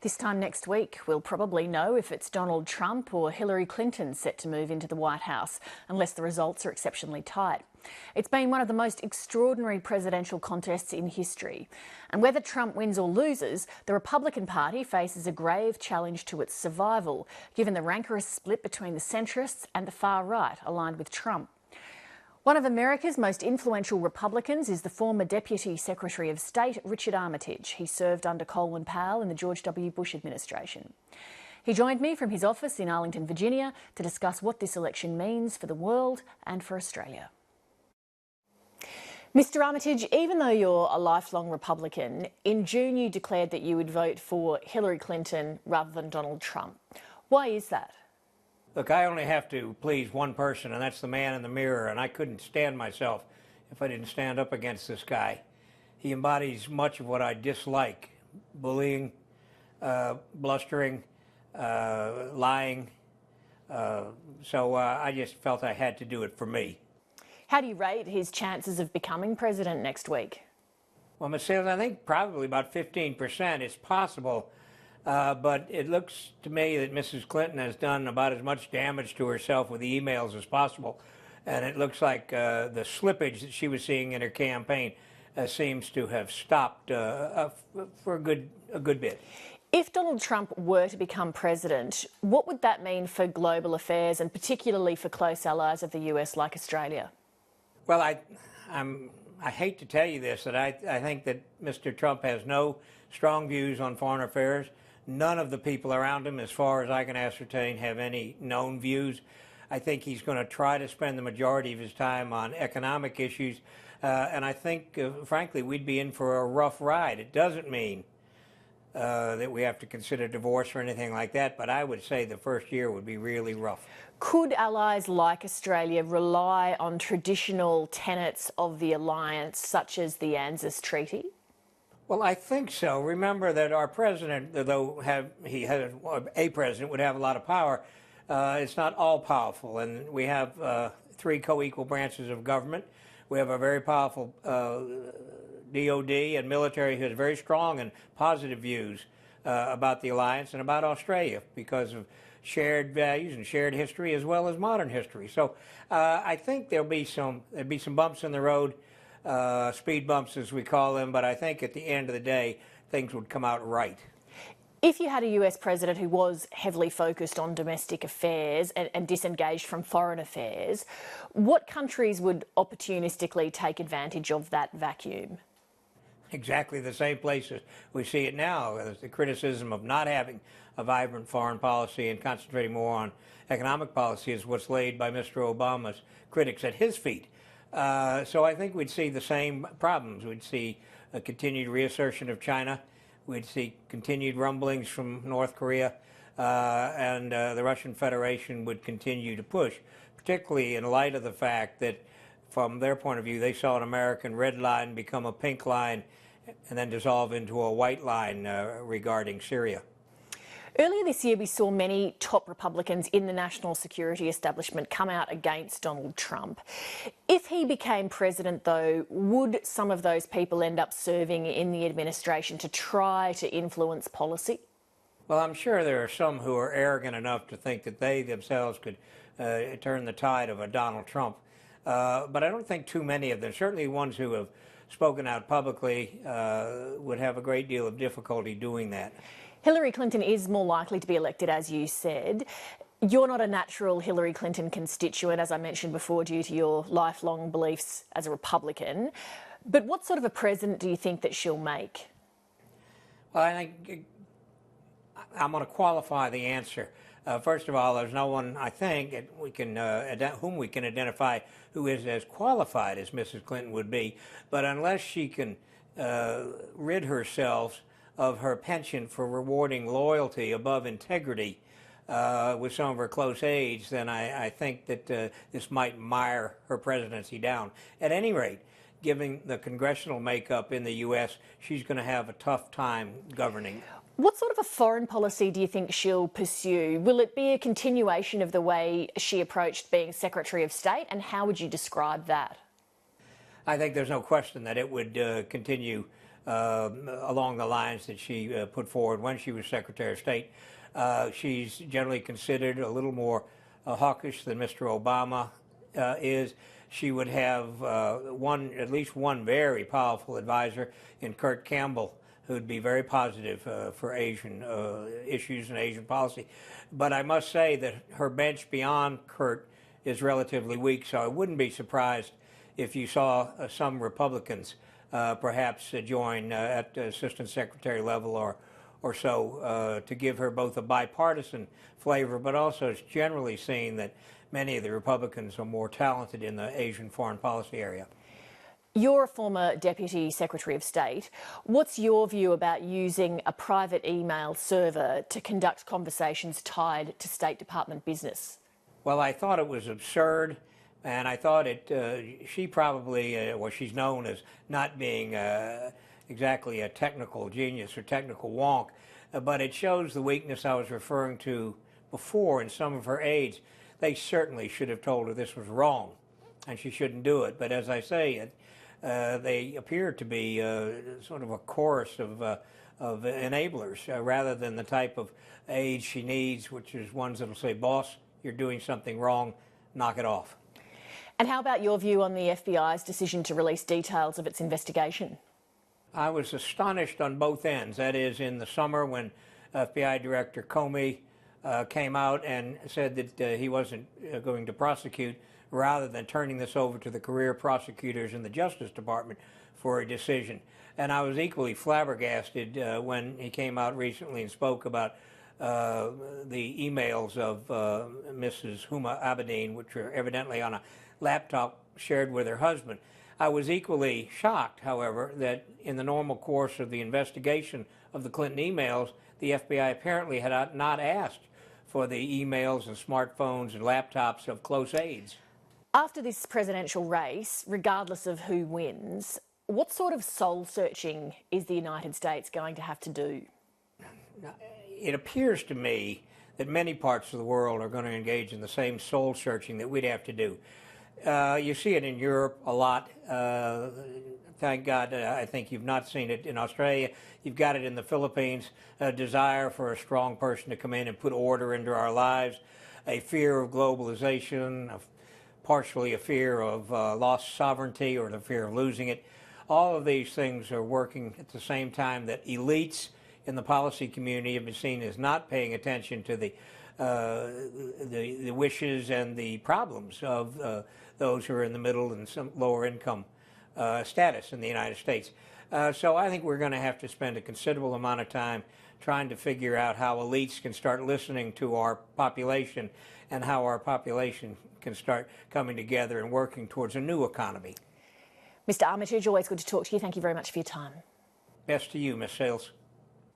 This time next week, we'll probably know if it's Donald Trump or Hillary Clinton set to move into the White House, unless the results are exceptionally tight. It's been one of the most extraordinary presidential contests in history. And whether Trump wins or loses, the Republican Party faces a grave challenge to its survival, given the rancorous split between the centrists and the far right, aligned with Trump. One of America's most influential Republicans is the former Deputy Secretary of State, Richard Armitage. He served under Colin Powell in the George W. Bush administration. He joined me from his office in Arlington, Virginia, to discuss what this election means for the world and for Australia. Mr. Armitage, even though you're a lifelong Republican, in June you declared that you would vote for Hillary Clinton rather than Donald Trump. Why is that? Look, I only have to please one person, and that's the man in the mirror, and I couldn't stand myself if I didn't stand up against this guy. He embodies much of what I dislike: bullying, blustering, lying. So I just felt I had to do it for me. How do you rate his chances of becoming president next week? Well, Ms. Sales, I think probably about 15%. It's possible. But it looks to me that Mrs. Clinton has done about as much damage to herself with the emails as possible. And it looks like the slippage that she was seeing in her campaign seems to have stopped for a good bit. If Donald Trump were to become president, what would that mean for global affairs and particularly for close allies of the US like Australia? Well, I hate to tell you this, that I think that Mr. Trump has no strong views on foreign affairs. None of the people around him, as far as I can ascertain, have any known views. I think he's going to try to spend the majority of his time on economic issues. And I think, frankly, we'd be in for a rough ride. It doesn't mean that we have to consider divorce or anything like that, but I would say the first year would be really rough. Could allies like Australia rely on traditional tenets of the alliance, such as the ANZUS Treaty? Well, I think so. Remember that our president, though a president would have a lot of power, it's not all powerful. And we have three co-equal branches of government. We have a very powerful DOD and military who has very strong and positive views about the alliance and about Australia because of shared values and shared history as well as modern history. So I think there'll be some bumps in the road. Speed bumps, as we call them, but I think at the end of the day, things would come out right. If you had a US president who was heavily focused on domestic affairs and disengaged from foreign affairs, what countries would opportunistically take advantage of that vacuum? Exactly the same places we see it now. There's the criticism of not having a vibrant foreign policy and concentrating more on economic policy is what's laid by Mr. Obama's critics at his feet. So I think we'd see the same problems. We'd see a continued reassertion of China. We'd see continued rumblings from North Korea. And the Russian Federation would continue to push, particularly in light of the fact that, from their point of view, they saw an American red line become a pink line and then dissolve into a white line regarding Syria. Earlier this year, we saw many top Republicans in the national security establishment come out against Donald Trump. If he became president, though, would some of those people end up serving in the administration to try to influence policy? Well, I'm sure there are some who are arrogant enough to think that they themselves could turn the tide of a Donald Trump. But I don't think too many of them, certainly ones who have spoken out publicly, would have a great deal of difficulty doing that. Hillary Clinton is more likely to be elected, as you said. You're not a natural Hillary Clinton constituent, as I mentioned before, due to your lifelong beliefs as a Republican. But what sort of a president do you think that she'll make? Well, I think I'm going to qualify the answer. First of all, there's no one, I think, whom we can identify who is as qualified as Mrs. Clinton would be. But unless she can rid herself of her penchant for rewarding loyalty above integrity with some of her close aides, then I think that this might mire her presidency down. At any rate, given the congressional makeup in the U.S., she's going to have a tough time governing. What sort of a foreign policy do you think she'll pursue? Will it be a continuation of the way she approached being Secretary of State, and how would you describe that? I think there's no question that it would continue along the lines that she put forward when she was Secretary of State. She's generally considered a little more hawkish than Mr. Obama is. She would have at least one very powerful advisor in Kurt Campbell, who'd be very positive for Asian issues and Asian policy. But I must say that her bench beyond Kurt is relatively weak, so I wouldn't be surprised if you saw some Republicans perhaps join at Assistant Secretary level or so to give her both a bipartisan flavor, but also it's generally seen that many of the Republicans are more talented in the Asian foreign policy area. You're a former Deputy Secretary of State. What's your view about using a private email server to conduct conversations tied to State Department business? Well, I thought it was absurd, and I thought she probably, she's known as not being exactly a technical genius or technical wonk, but it shows the weakness I was referring to before in some of her aides. They certainly should have told her this was wrong, and she shouldn't do it. But as I say, they appear to be sort of a chorus of enablers rather than the type of aides she needs, which is ones that will say, boss, you're doing something wrong, knock it off. And how about your view on the FBI's decision to release details of its investigation? I was astonished on both ends. That is, in the summer when FBI Director Comey came out and said that he wasn't going to prosecute, rather than turning this over to the career prosecutors in the Justice Department for a decision. And I was equally flabbergasted when he came out recently and spoke about the emails of Mrs. Huma Abedin, which were evidently on a laptop shared with her husband. I was equally shocked, however, that in the normal course of the investigation of the Clinton emails, the FBI apparently had not asked for the emails and smartphones and laptops of close aides. After this presidential race, regardless of who wins, what sort of soul-searching is the United States going to have to do? It appears to me that many parts of the world are going to engage in the same soul-searching that we'd have to do. You see it in Europe a lot. Thank God, I think you've not seen it in Australia. You've got it in the Philippines, a desire for a strong person to come in and put order into our lives, a fear of globalization, partially a fear of lost sovereignty or the fear of losing it. All of these things are working at the same time that elites in the policy community have been seen as not paying attention to the wishes and the problems of those who are in the middle and some lower income status in the United States. So I think we're going to have to spend a considerable amount of time trying to figure out how elites can start listening to our population and how our population can start coming together and working towards a new economy. Mr. Armitage, always good to talk to you. Thank you very much for your time. Best to you, Ms. Sales.